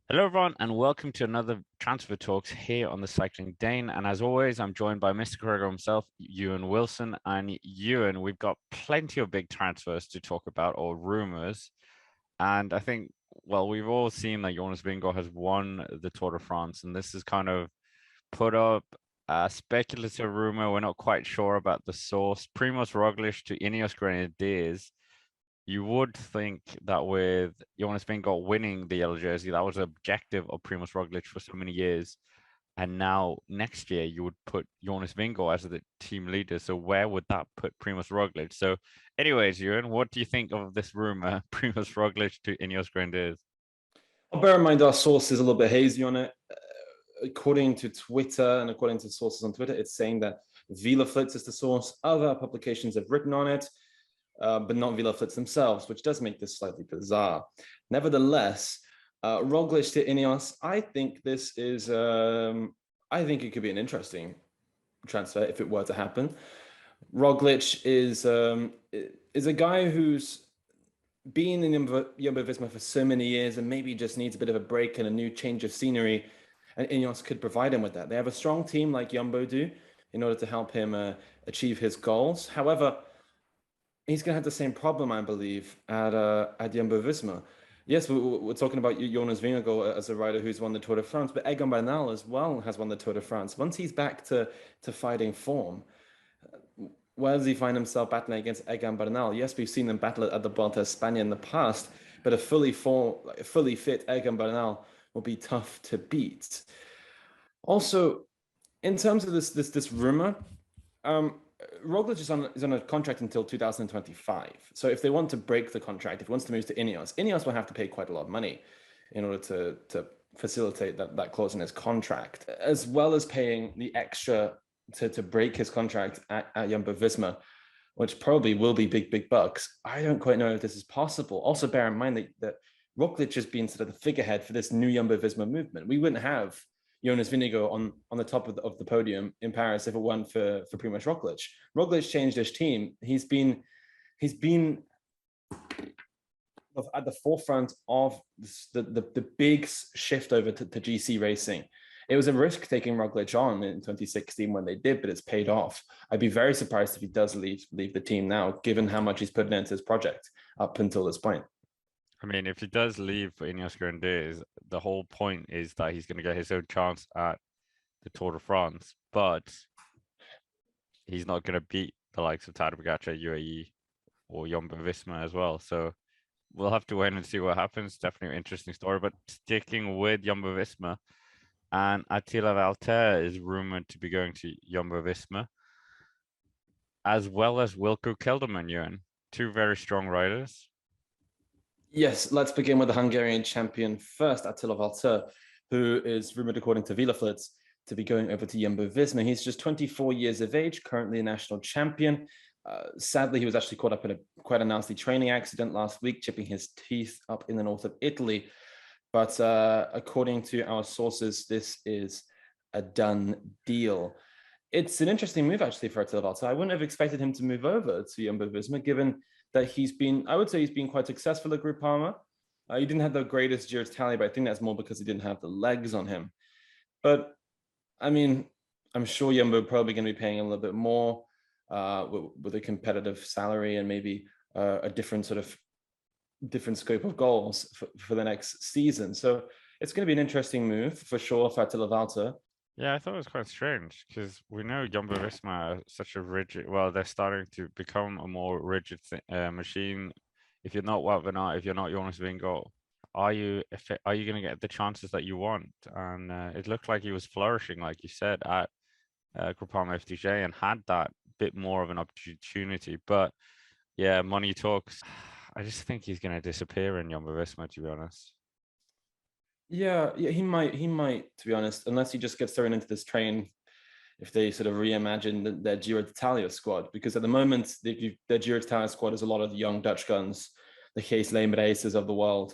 Hello, everyone, and welcome to another Transfer Talks here on the Cycling Dane. And as always, I'm joined by Mr. Gregor himself, Ewan Wilson. And Ewan, we've got plenty of big transfers to talk about, or rumors. And I think, well, we've all seen that Jonas Vingegaard has won the Tour de France, and this has kind of put up a speculative rumor. We're not quite sure about the source. Primož Roglič to Ineos Grenadiers. You would think that with Jonas Vingegaard winning the yellow jersey, that was the objective of Primoz Roglic for so many years. And now next year you would put Jonas Vingegaard as the team leader. So where would that put Primoz Roglic? So anyways, Ewan, what do you think of this rumor, Primoz Roglic to Ineos Grenadiers? I'll bear in mind our source is a little bit hazy on it. According to Twitter and according to sources on Twitter, it's saying that Wielerflits is the source. Other publications have written on it, but not Wielerflits themselves, which does make this slightly bizarre. Nevertheless, Roglic to Ineos, I think this is, I think it could be an interesting transfer if it were to happen. Roglic is a guy who's been in Jumbo-Visma for so many years and maybe just needs a bit of a break and a new change of scenery, and Ineos could provide him with that. They have a strong team like Jumbo do in order to help him achieve his goals. However, he's going to have the same problem, I believe, at Jumbo-Visma. Yes, we're talking about Jonas Vingegaard as a rider who's won the Tour de France, but Egan Bernal as well has won the Tour de France. Once he's back to fighting form, where does he find himself battling against Egan Bernal? Yes, we've seen them battle at the Vuelta a España in the past, but a fully fit Egan Bernal will be tough to beat. Also, in terms of this rumor, Roglic is on a contract until 2025. So if they want to break the contract, if he wants to move to Ineos will have to pay quite a lot of money in order to facilitate that clause in his contract, as well as paying the extra to break his contract at Jumbo-Visma, which probably will be big bucks. I don't quite know if this is possible. Also, bear in mind that Roglic has been sort of the figurehead for this new Jumbo-Visma movement. We wouldn't have Jonas Vingegaard on the top of the podium in Paris if it weren't for Primož Roglic. Roglic changed his team. He's been at the forefront of the big shift over to GC racing. It was a risk taking Roglic on in 2016 when they did, but it's paid off. I'd be very surprised if he does leave the team now, given how much he's putting into his project up until this point. I mean, if he does leave for Ineos Grenadiers, the whole point is that he's going to get his own chance at the Tour de France, but he's not going to beat the likes of Tadej Pogačar, UAE, or Jumbo-Visma as well. So we'll have to wait and see what happens. Definitely an interesting story. But sticking with Jumbo-Visma, and Attila Valter is rumored to be going to Jumbo-Visma, as well as Wilco Kelderman, Ewan. Two very strong riders. Yes, let's begin with the Hungarian champion first, Attila Valter, who is rumored, according to Wielerflits, to be going over to Jumbo-Visma. He's just 24 years of age, currently a national champion. Sadly, he was actually caught up in quite a nasty training accident last week, chipping his teeth up in the north of Italy. But according to our sources, this is a done deal. It's an interesting move, actually, for Attila Valter. I wouldn't have expected him to move over to Jumbo-Visma, given that I would say he's been quite successful at Groupama. He didn't have the greatest Giro d'Italia, but I think that's more because he didn't have the legs on him. But, I mean, I'm sure Jumbo probably going to be paying a little bit more with a competitive salary and maybe a different scope of goals for the next season. So it's going to be an interesting move for sure for Attila Valter. Yeah, I thought it was quite strange because we know Jumbo-Visma are such a rigid. Well, they're starting to become a more rigid machine. If you're not Wout van Aert, if you're not Jonas Vingegaard, are you going to get the chances that you want? And it looked like he was flourishing, like you said, at Groupama FDJ and had that bit more of an opportunity. But yeah, money talks. I just think he's going to disappear in Jumbo-Visma, to be honest. Yeah, he might, to be honest, unless he just gets thrown into this train if they sort of reimagine their Giro d'Italia squad, because at the moment, their Giro d'Italia squad is a lot of the young Dutch guns, the Cees Bol of the world.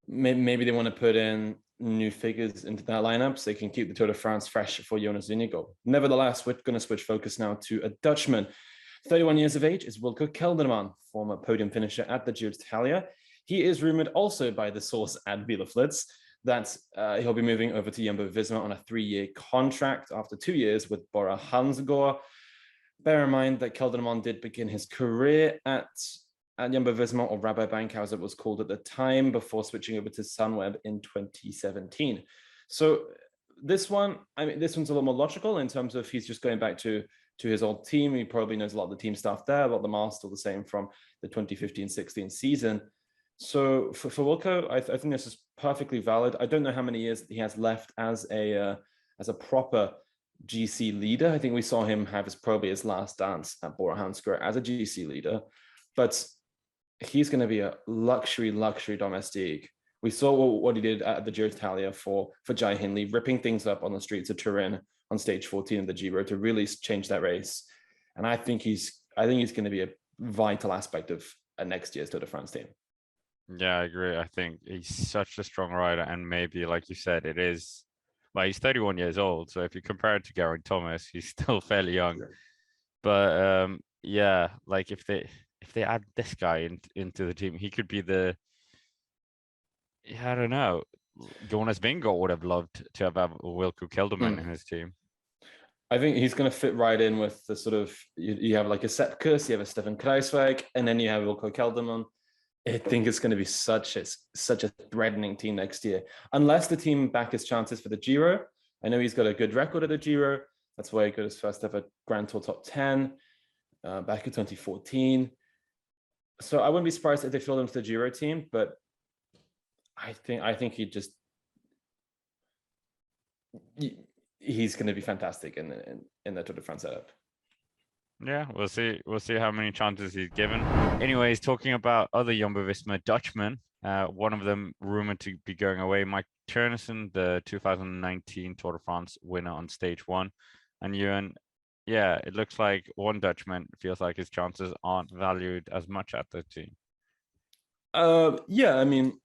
Maybe they want to put in new figures into that lineup so they can keep the Tour de France fresh for Jonas Vingegaard. Nevertheless, we're going to switch focus now to a Dutchman. 31 years of age is Wilco Kelderman, former podium finisher at the Giro d'Italia. He is rumored also by the source at Wielerflits that he'll be moving over to Jumbo-Visma on a 3-year contract after 2 years with Bora Hansgrohe. Bear in mind that Kelderman did begin his career at Jumbo-Visma, or Rabobank, as it was called at the time, before switching over to Sunweb in 2017. So this one, this one's a little more logical in terms of he's just going back to his old team. He probably knows a lot of the team staff there, a lot of them are still the same from the 2015-16 season. So for Wilco, I think this is perfectly valid. I don't know how many years he has left as a proper GC leader. I think we saw him have probably his last dance at Bora Hansgrohe as a GC leader, but he's going to be a luxury domestique. We saw what he did at the Giro d'Italia for Jai Hindley, ripping things up on the streets of Turin on stage 14 of the Giro to really change that race. And I think he's going to be a vital aspect of next year's Tour de France team. Yeah, I agree. I think he's such a strong rider, and maybe, like you said, it is. Well, he's 31 years old, so if you compare it to Geraint Thomas, he's still fairly young. Yeah. But yeah, like if they add this guy into the team, he could be the. Yeah, I don't know. Jonas Vingegaard would have loved to have Wilco Kelderman in his team. I think he's going to fit right in with the sort of you have like a Sepkus, you have a Stefan Kruijswijk, and then you have Wilco Kelderman. I think it's going to be such a threatening team next year, unless the team back his chances for the Giro. I know he's got a good record at the Giro. That's why he got his first ever Grand Tour top 10 back in 2014. So I wouldn't be surprised if they filled him to the Giro team, but I think he's going to be fantastic in the Tour de France setup. Yeah, we'll see. We'll see how many chances he's given. Anyways, talking about other Jumbo-Visma Dutchmen, one of them rumored to be going away, Mike Teunissen, the 2019 Tour de France winner on stage 1. And Ewan, yeah, it looks like one Dutchman feels like his chances aren't valued as much at the team. Yeah, I mean,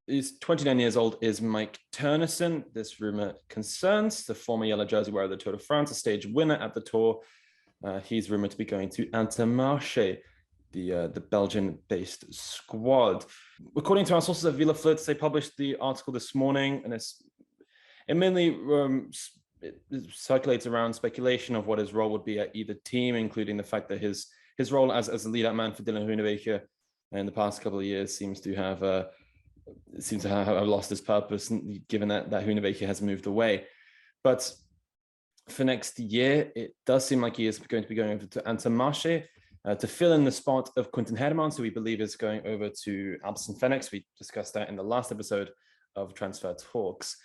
he's 29 years old, is Mike Teunissen. This rumor concerns the former yellow jersey wearer of the Tour de France, a stage winner at the Tour. He's rumored to be going to Intermache, the Belgian-based squad. According to our sources at Villa Flits, they published the article this morning, and it mainly it circulates around speculation of what his role would be at either team, including the fact that his role as a lead-up man for Dylan Groenewegen in the past couple of years seems to have lost his purpose, given that Groenewegen has moved away. But for next year, it does seem like he is going to be going over to Intermache to fill in the spot of Quinten Hermans, who we believe is going over to Alpecin Fenix. We discussed that in the last episode of Transfer Talks,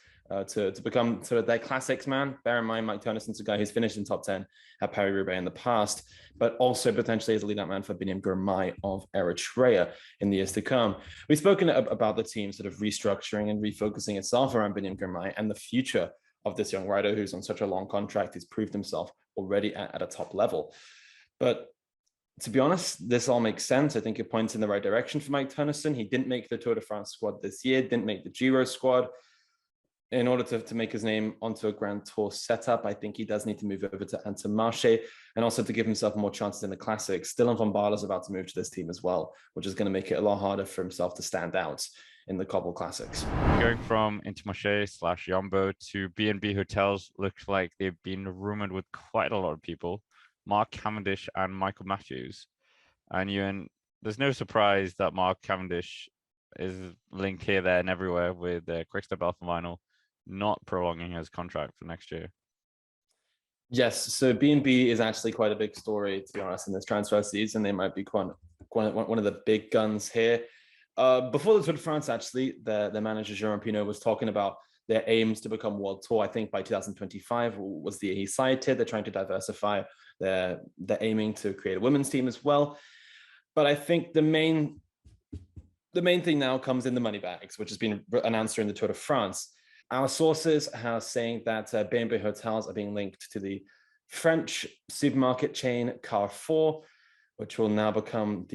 to become sort of their classics man. Bear in mind, Mike Teunissen's a guy who's finished in top 10 at Paris-Roubaix in the past, but also potentially as a lead-out man for Biniam Girmay of Eritrea in the years to come. We've spoken about the team sort of restructuring and refocusing itself around Biniam Girmay and the future of this young rider who's on such a long contract. He's proved himself already at a top level. But to be honest, this all makes sense. I think it points in the right direction for Mike Teunissen. He didn't make the Tour de France squad this year, didn't make the Giro squad. In order to make his name onto a Grand Tour setup, I think he does need to move over to Intermarché, and also to give himself more chances in the Classics. Dylan van Baarle is about to move to this team as well, which is going to make it a lot harder for himself to stand out in the Cobble Classics. Going from Intermarché / Jumbo to B&B Hotels, looks like they've been rumored with quite a lot of people, Mark Cavendish and Michael Matthews. And Ewan, there's no surprise that Mark Cavendish is linked here, there, and everywhere with Quick-Step Alpha Vinyl not prolonging his contract for next year. Yes, so B&B is actually quite a big story, to be honest, in this transfer season. They might be one of the big guns here. Before the Tour de France, actually, the manager, Jérôme Pinot, was talking about their aims to become World Tour. I think by 2025 was the year he cited. They're trying to diversify. They're aiming to create a women's team as well. But I think the main thing now comes in the money bags, which has been announced during the Tour de France. Our sources are saying that B&B Hotels are being linked to the French supermarket chain Carrefour, which will now become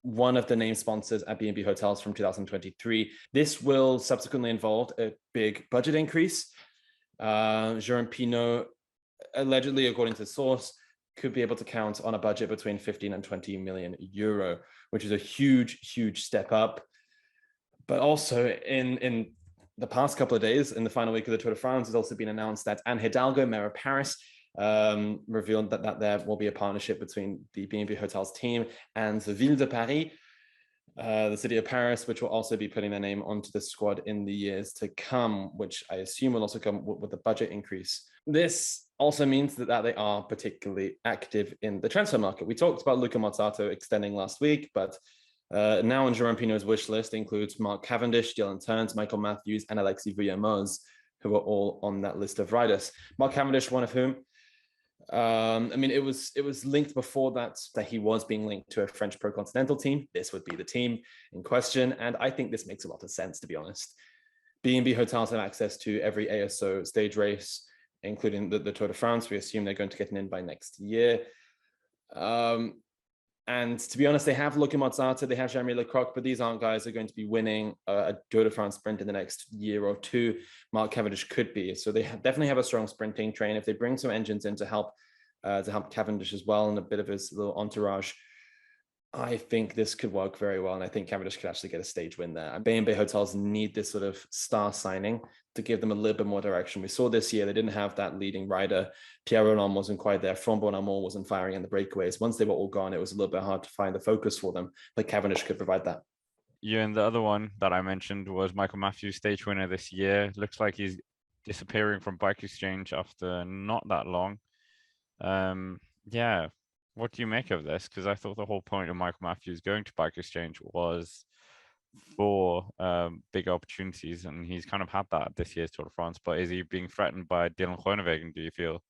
one of the name sponsors at B&B Hotels from 2023. This will subsequently involve a big budget increase. Jérôme Pinot, allegedly, according to the source, could be able to count on a budget between 15 and 20 million euro, which is a huge, huge step up. But also in the past couple of days, in the final week of the Tour de France, has also been announced that Anne Hidalgo, Mayor of Paris, revealed that there will be a partnership between the B&B Hotels team and the Ville de Paris, the city of Paris, which will also be putting their name onto the squad in the years to come, which I assume will also come with a budget increase. This also means that they are particularly active in the transfer market. We talked about Luca Mozzato extending last week, but now on Jerome Pinot's wish list includes Mark Cavendish, Dylan Teuns, Michael Matthews, and Alexis Vuillermoz, who are all on that list of riders. Mark Cavendish, one of whom, it was linked before that he was being linked to a French Pro Continental team. This would be the team in question, and I think this makes a lot of sense, to be honest. B&B Hotels have access to every ASO stage race, including the Tour de France. We assume they're going to get an in by next year. And to be honest, they have Luca Mozzato, they have Jeremy Lecroc, but these aren't guys who are going to be winning a Tour de France sprint in the next year or two. Mark Cavendish could be. So they definitely have a strong sprinting train. If they bring some engines in to help Cavendish as well and a bit of his little entourage, I think this could work very well. And I think Cavendish could actually get a stage win there. B&B Hotels need this sort of star signing to give them a little bit more direction. We saw this year, they didn't have that leading rider. Pierre Roland wasn't quite there. From Bonamont wasn't firing in the breakaways. Once they were all gone, it was a little bit hard to find the focus for them, but Cavendish could provide that. Yeah, and the other one that I mentioned was Michael Matthews, stage winner this year. Looks like he's disappearing from Bike Exchange after not that long. Yeah, what do you make of this? Because I thought the whole point of Michael Matthews going to Bike Exchange was for big opportunities, and he's kind of had that this year's Tour de France. But is he being threatened by Dylan Groenewegen, do you feel?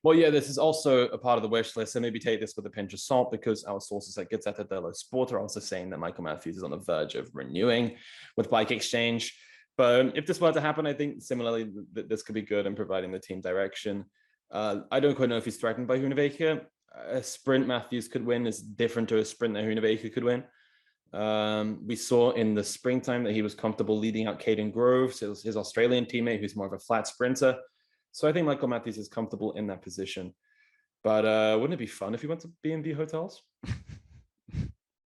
Well, yeah, this is also a part of the wish list, so maybe take this with a pinch of salt, because our sources at Gazzetta dello Sport are also saying that Michael Matthews is on the verge of renewing with Bike Exchange. But if this were to happen, I think similarly this could be good in providing the team direction. I don't quite know if he's threatened by Groenewegen. A sprint Matthews could win is different to a sprint that Groenewegen could win. We saw in the springtime that he was comfortable leading out Caden Groves, his Australian teammate, who's more of a flat sprinter. So I think Michael Matthews is comfortable in that position. But wouldn't it be fun if he went to B&B Hotels?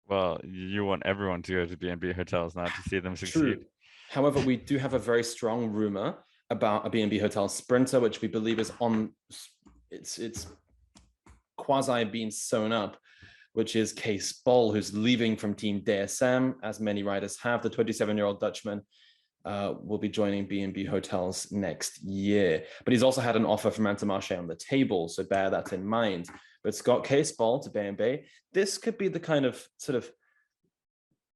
Well, you want everyone to go to B&B Hotels now to see them succeed. True. However, we do have a very strong rumor about a B&B Hotel sprinter, which we believe is on, it's quasi being sewn up, which is Cees Bol, who's leaving from Team DSM, as many riders have. The 27-year-old Dutchman will be joining B&B Hotels next year. But he's also had an offer from Intermache on the table, so bear that in mind. But Scott Cees Bol to B&B, this could be the kind of sort of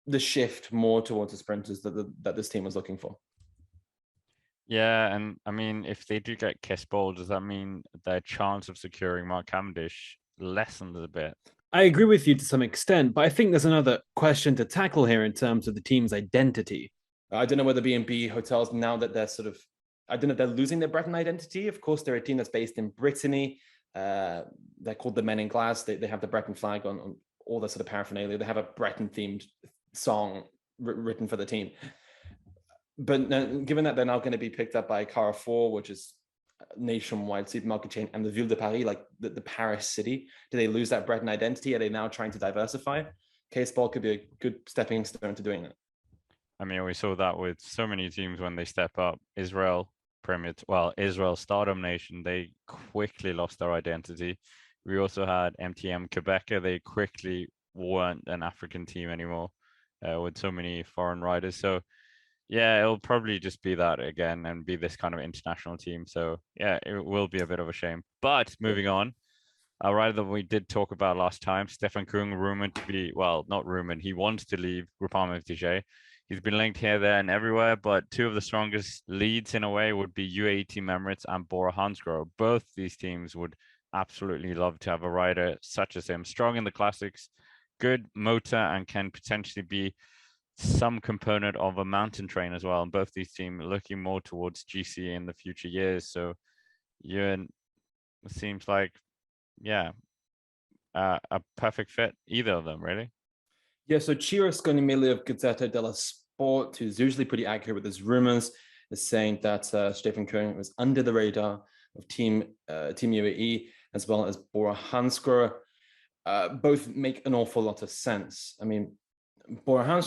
the shift more towards the sprinters that this team was looking for. Yeah, and I mean, if they do get Cees Bol, does that mean their chance of securing Mark Cavendish lessens a bit? I agree with you to some extent, but I think there's another question to tackle here in terms of the team's identity. I don't know whether B&B Hotels, now that they're sort of, I don't know, they're losing their Breton identity. Of course, they're a team that's based in Brittany. They're called the Men in Glass. They have the Breton flag on all the sort of paraphernalia. They have a Breton-themed song written for the team. But given that they're now going to be picked up by Carrefour, which is a nationwide supermarket chain, and the Ville de Paris, like the Paris city, do they lose that Breton identity? Are they now trying to diversify? Cees Bol could be a good stepping stone to doing that. I mean, we saw that with so many teams when they step up. Israel Stardom Nation, they quickly lost their identity. We also had MTM Quebec. They quickly weren't an African team anymore with so many foreign riders. So yeah, it'll probably just be that again and be this kind of international team. So yeah, it will be a bit of a shame. But moving on, a rider that we did talk about last time, Stefan Kung, rumored to be, well, not rumored, he wants to leave Groupama FDJ. He's been linked here, there, and everywhere, but two of the strongest leads in a way would be UAE Team Emirates and Bora Hansgrohe. Both these teams would absolutely love to have a rider such as him, strong in the classics, good motor, and can potentially be some component of a mountain train as well. And both these teams looking more towards GC in the future years. So, Ewan, it seems like, yeah, a perfect fit, either of them, really. Yeah, so Ciro Sconimilli of Gazzetta dello Sport, who's usually pretty accurate with his rumors, is saying that Stefan Kung was under the radar of Team UAE, as well as Bora Hansgrohe. Both make an awful lot of sense. I mean, Bora,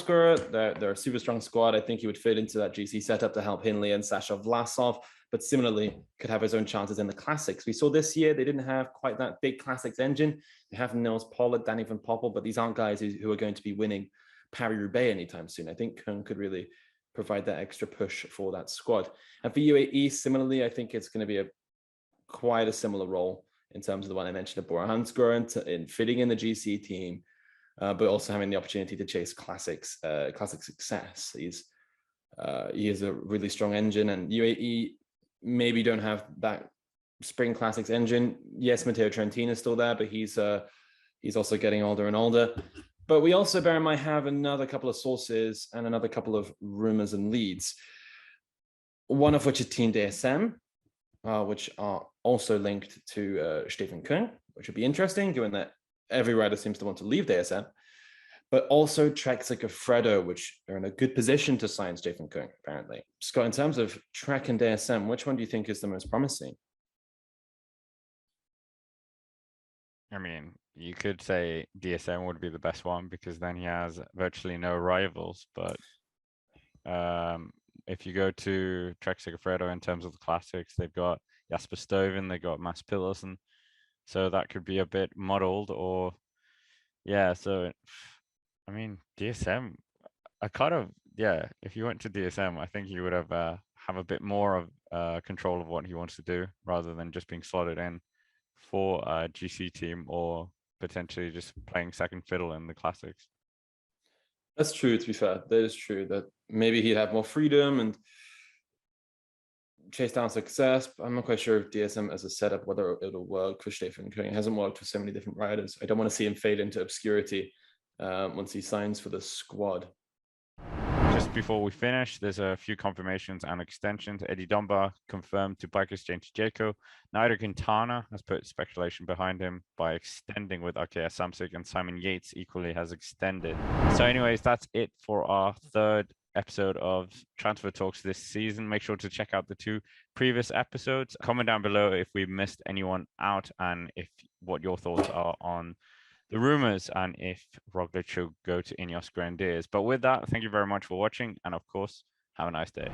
they're a super strong squad. I think he would fit into that GC setup to help Hindley and Sasha Vlasov, but similarly could have his own chances in the classics. We saw this year they didn't have quite that big classics engine. They have Nils Pollard, Danny van Poppel, but these aren't guys who are going to be winning Paris-Roubaix anytime soon. I think Koen could really provide that extra push for that squad. And for UAE, similarly, I think it's going to be quite a similar role in terms of the one I mentioned at Bora in fitting in the GC team, but also having the opportunity to chase classic success. He has a really strong engine, and UAE maybe don't have that spring classics engine. Yes, Matteo Trentin is still there, but he's also getting older and older. But we also, bear in mind, have another couple of sources and another couple of rumors and leads. One of which is Team DSM, which are also linked to Stefan Koen, which would be interesting given that every rider seems to want to leave DSM. But also Trek Segafredo, which are in a good position to sign Stefan Koen, apparently. Scott, in terms of Trek and DSM, which one do you think is the most promising? I mean, you could say DSM would be the best one because then he has virtually no rivals. But if you go to Trek Segafredo in terms of the classics, they've got Jasper Stuyven, they've got Mads Pedersen. So that could be a bit muddled, or yeah. So, I mean, DSM, if you went to DSM, I think you would have a bit more of control of what he wants to do rather than just being slotted in for a GC team or potentially just playing second fiddle in the classics. That's true, to be fair. That is true, that maybe he'd have more freedom and chase down success. But I'm not quite sure if DSM as a setup, whether it'll work for Stefan Koen. It hasn't worked for so many different riders. I don't want to see him fade into obscurity once he signs for the squad. Just before we finish, there's a few confirmations and extensions. Eddie Dunbar confirmed to Bike Exchange Jayco. Nairo Quintana has put speculation behind him by extending with Arkea Samsic, and Simon Yates equally has extended. So anyways, that's it for our third episode of Transfer Talks this season. Make sure to check out the 2 previous episodes. Comment down below if we missed anyone out and what your thoughts are on the rumors and if Roglic should go to Ineos Grenadiers. But with that, thank you very much for watching, and of course, have a nice day.